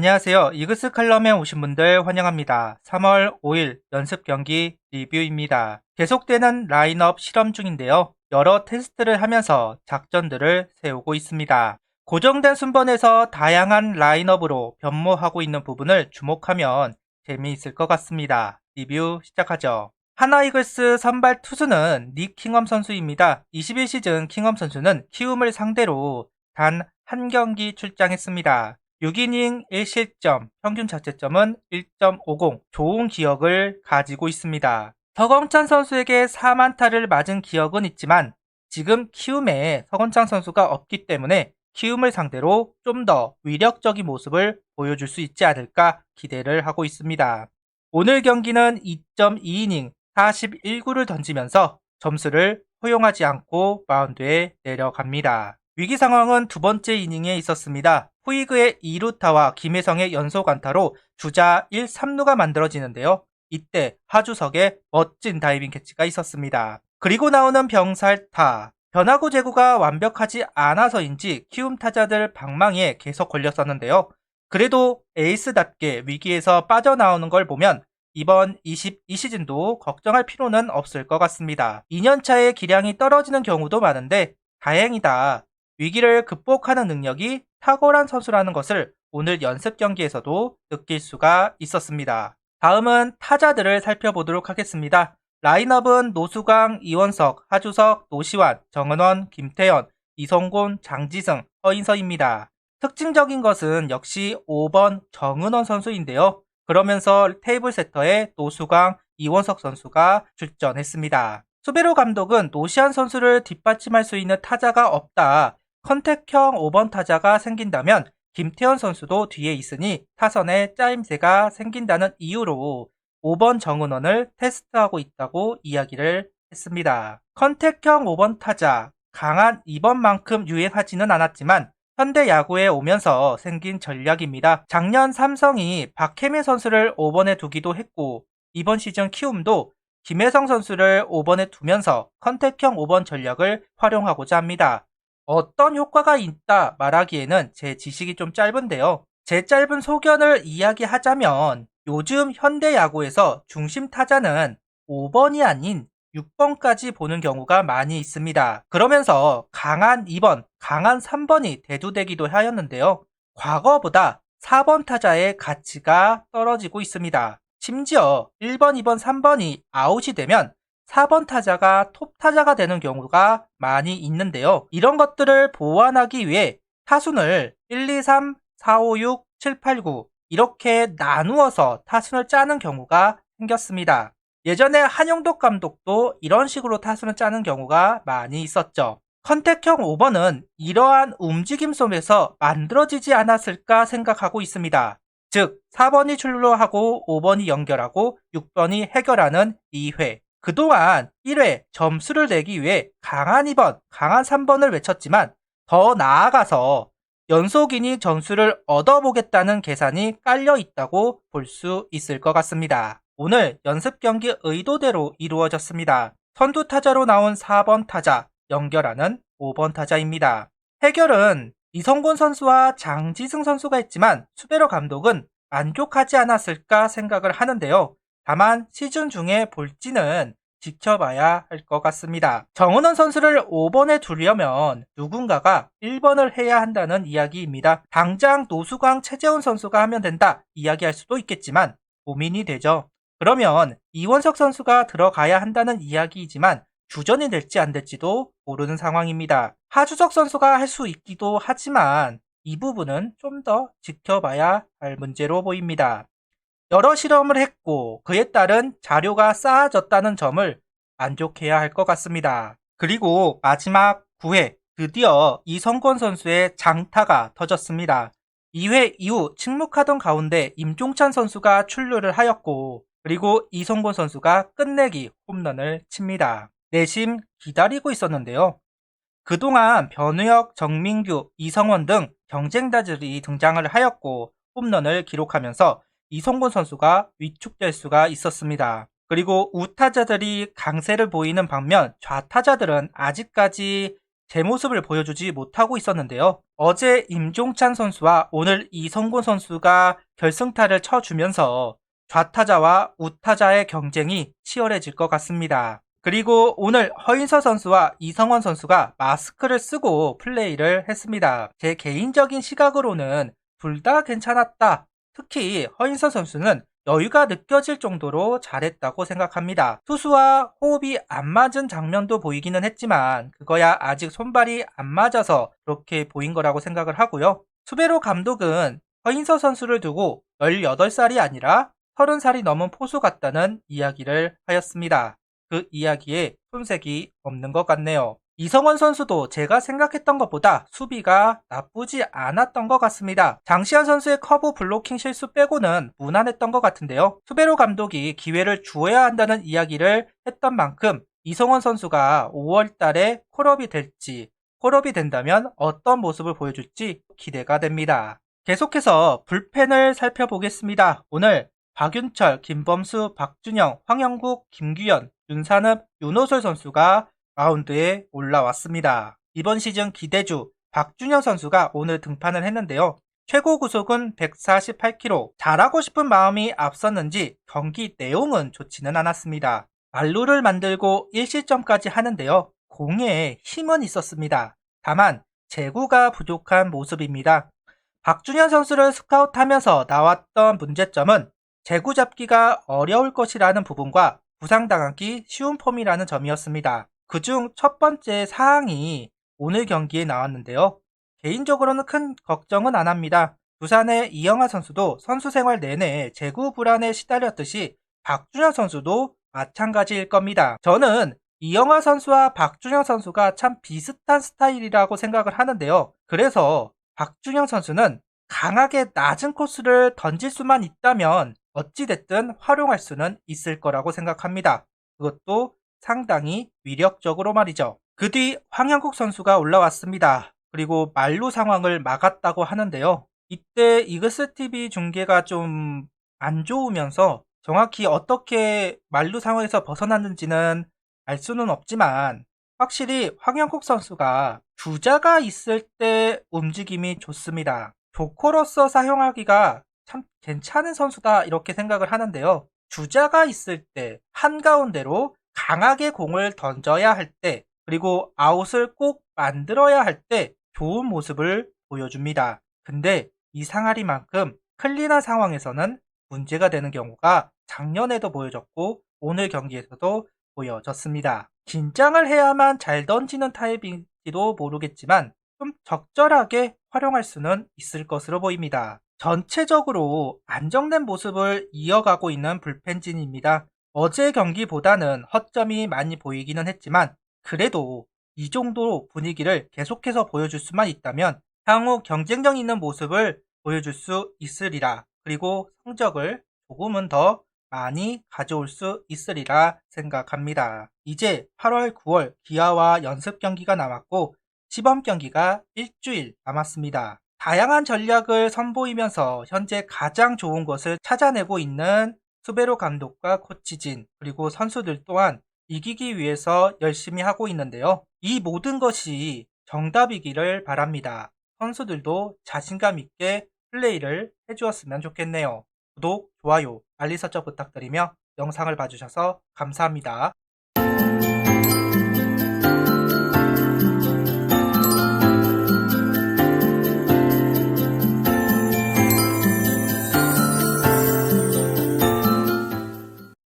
안녕하세요. 이그스 칼럼에 오신 분들 환영합니다. 3월 5일 연습 경기 리뷰입니다. 계속되는 라인업 실험 중인데요. 여러 테스트를 하면서 작전들을 세우고 있습니다. 고정된 순번에서 다양한 라인업으로 변모하고 있는 부분을 주목하면 재미있을 것 같습니다. 리뷰 시작하죠. 하나이글스 선발 투수는 닉 킹엄 선수입니다. 21시즌 킹엄 선수는 키움을 상대로 단 한 경기 출장했습니다. 6이닝 1실점, 평균 자책점은 1.50, 좋은 기억을 가지고 있습니다. 서건창 선수에게 4만타를 맞은 기억은 있지만 지금 키움에 서건창 선수가 없기 때문에 키움을 상대로 좀 더 위력적인 모습을 보여줄 수 있지 않을까 기대를 하고 있습니다. 오늘 경기는 2.2이닝 41구를 던지면서 점수를 허용하지 않고 마운드에 내려갑니다. 위기 상황은 두 번째 이닝에 있었습니다. 후이그의 2루타와 김혜성의 연속 안타로 주자 1, 3루가 만들어지는데요. 이때 하주석의 멋진 다이빙 캐치가 있었습니다. 그리고 나오는 병살타. 변화구 제구가 완벽하지 않아서인지 키움 타자들 방망이에 계속 걸렸었는데요. 그래도 에이스답게 위기에서 빠져나오는 걸 보면 이번 22시즌도 걱정할 필요는 없을 것 같습니다. 2년차의 기량이 떨어지는 경우도 많은데 다행이다. 위기를 극복하는 능력이 탁월한 선수라는 것을 오늘 연습 경기에서도 느낄 수가 있었습니다. 다음은 타자들을 살펴보도록 하겠습니다. 라인업은 노수강, 이원석, 하주석, 노시환, 정은원, 김태현, 이성곤, 장지승, 허인서입니다. 특징적인 것은 역시 5번 정은원 선수인데요. 그러면서 테이블 세터에 노수강, 이원석 선수가 출전했습니다. 수베로 감독은 노시환 선수를 뒷받침할 수 있는 타자가 없다. 컨택형 5번 타자가 생긴다면 김태현 선수도 뒤에 있으니 타선에 짜임새가 생긴다는 이유로 5번 정은원을 테스트하고 있다고 이야기를 했습니다. 컨택형 5번 타자, 강한 2번만큼 유행하지는 않았지만 현대 야구에 오면서 생긴 전략입니다. 작년 삼성이 박혜민 선수를 5번에 두기도 했고 이번 시즌 키움도 김혜성 선수를 5번에 두면서 컨택형 5번 전략을 활용하고자 합니다. 어떤 효과가 있다 말하기에는 제 지식이 좀 짧은데요. 제 짧은 소견을 이야기하자면 요즘 현대 야구에서 중심 타자는 5번이 아닌 6번까지 보는 경우가 많이 있습니다. 그러면서 강한 2번, 강한 3번이 대두되기도 하였는데요. 과거보다 4번 타자의 가치가 떨어지고 있습니다. 심지어 1번, 2번, 3번이 아웃이 되면 4번 타자가 톱 타자가 되는 경우가 많이 있는데요. 이런 것들을 보완하기 위해 타순을 1, 2, 3, 4, 5, 6, 7, 8, 9 이렇게 나누어서 타순을 짜는 경우가 생겼습니다. 예전에 한용덕 감독도 이런 식으로 타순을 짜는 경우가 많이 있었죠. 컨택형 5번은 이러한 움직임 속에서 만들어지지 않았을까 생각하고 있습니다. 즉 4번이 출루하고 5번이 연결하고 6번이 해결하는 2회. 그동안 1회 점수를 내기 위해 강한 2번, 강한 3번을 외쳤지만 더 나아가서 연속이닝 점수를 얻어보겠다는 계산이 깔려 있다고 볼 수 있을 것 같습니다. 오늘 연습 경기 의도대로 이루어졌습니다. 선두 타자로 나온 4번 타자, 연결하는 5번 타자입니다. 해결은 이성곤 선수와 장지승 선수가 했지만 수베로 감독은 만족하지 않았을까 생각을 하는데요. 다만 시즌 중에 볼지는 지켜봐야 할 것 같습니다. 정은원 선수를 5번에 두려면 누군가가 1번을 해야 한다는 이야기입니다. 당장 노수광, 최재훈 선수가 하면 된다 이야기할 수도 있겠지만 고민이 되죠. 그러면 이원석 선수가 들어가야 한다는 이야기이지만 주전이 될지 안 될지도 모르는 상황입니다. 하주석 선수가 할 수 있기도 하지만 이 부분은 좀 더 지켜봐야 할 문제로 보입니다. 여러 실험을 했고 그에 따른 자료가 쌓아졌다는 점을 만족해야 할 것 같습니다. 그리고 마지막 9회 드디어 이성권 선수의 장타가 터졌습니다. 2회 이후 침묵하던 가운데 임종찬 선수가 출루를 하였고 그리고 이성권 선수가 끝내기 홈런을 칩니다. 내심 기다리고 있었는데요. 그동안 변우혁, 정민규, 이성원 등 경쟁자들이 등장을 하였고 홈런을 기록하면서 이성곤 선수가 위축될 수가 있었습니다. 그리고 우타자들이 강세를 보이는 반면 좌타자들은 아직까지 제 모습을 보여주지 못하고 있었는데요. 어제 임종찬 선수와 오늘 이성곤 선수가 결승타를 쳐주면서 좌타자와 우타자의 경쟁이 치열해질 것 같습니다. 그리고 오늘 허인서 선수와 이성원 선수가 마스크를 쓰고 플레이를 했습니다. 제 개인적인 시각으로는 둘 다 괜찮았다. 특히 허인서 선수는 여유가 느껴질 정도로 잘했다고 생각합니다. 투수와 호흡이 안 맞은 장면도 보이기는 했지만 그거야 아직 손발이 안 맞아서 그렇게 보인 거라고 생각을 하고요. 수베로 감독은 허인서 선수를 두고 18살이 아니라 30살이 넘은 포수 같다는 이야기를 하였습니다. 그 이야기에 손색이 없는 것 같네요. 이성원 선수도 제가 생각했던 것보다 수비가 나쁘지 않았던 것 같습니다. 장시환 선수의 커브 블로킹 실수 빼고는 무난했던 것 같은데요. 수베로 감독이 기회를 주어야 한다는 이야기를 했던 만큼 이성원 선수가 5월 달에 콜업이 될지, 콜업이 된다면 어떤 모습을 보여줄지 기대가 됩니다. 계속해서 불펜을 살펴보겠습니다. 오늘 박윤철, 김범수, 박준영, 황영국, 김규현, 윤산읍, 윤호솔 선수가 마운드에 올라왔습니다. 이번 시즌 기대주 박준영 선수가 오늘 등판을 했는데요. 최고 구속은 148km. 잘하고 싶은 마음이 앞섰는지 경기 내용은 좋지는 않았습니다. 말루를 만들고 1실점까지 하는데요. 공에 힘은 있었습니다. 다만 제구가 부족한 모습입니다. 박준현 선수를 스카웃하면서 나왔던 문제점은 제구 잡기가 어려울 것이라는 부분과 부상당하기 쉬운 폼이라는 점이었습니다. 그중 첫 번째 사항이 오늘 경기에 나왔는데요. 개인적으로는 큰 걱정은 안 합니다. 두산의 이영하 선수도 선수 생활 내내 제구 불안에 시달렸듯이 박준현 선수도 마찬가지일 겁니다. 저는 이영하 선수와 박준현 선수가 참 비슷한 스타일이라고 생각을 하는데요. 그래서 박준현 선수는 강하게 낮은 코스를 던질 수만 있다면 어찌됐든 활용할 수는 있을 거라고 생각합니다. 그것도 상당히 위력적으로 말이죠. 그 뒤 황영국 선수가 올라왔습니다. 그리고 말루 상황을 막았다고 하는데요. 이때 이글스TV 중계가 좀 안 좋으면서 정확히 어떻게 말루 상황에서 벗어났는지는 알 수는 없지만 확실히 황영국 선수가 주자가 있을 때 움직임이 좋습니다. 조커로서 사용하기가 참 괜찮은 선수다 이렇게 생각을 하는데요. 주자가 있을 때 한가운데로 강하게 공을 던져야 할 때, 그리고 아웃을 꼭 만들어야 할 때 좋은 모습을 보여줍니다. 근데 이 상아리만큼 클린한 상황에서는 문제가 되는 경우가 작년에도 보여졌고 오늘 경기에서도 보여졌습니다. 긴장을 해야만 잘 던지는 타입인지도 모르겠지만 좀 적절하게 활용할 수는 있을 것으로 보입니다. 전체적으로 안정된 모습을 이어가고 있는 불펜진입니다. 어제 경기보다는 허점이 많이 보이기는 했지만 그래도 이 정도 분위기를 계속해서 보여줄 수만 있다면 향후 경쟁력 있는 모습을 보여줄 수 있으리라. 그리고 성적을 조금은 더 많이 가져올 수 있으리라 생각합니다. 이제 8월, 9월 기아와 연습 경기가 남았고 시범 경기가 일주일 남았습니다. 다양한 전략을 선보이면서 현재 가장 좋은 것을 찾아내고 있는 수베로 감독과 코치진 그리고 선수들 또한 이기기 위해서 열심히 하고 있는데요. 이 모든 것이 정답이기를 바랍니다. 선수들도 자신감 있게 플레이를 해주었으면 좋겠네요. 구독, 좋아요, 알림 설정 부탁드리며 영상을 봐주셔서 감사합니다.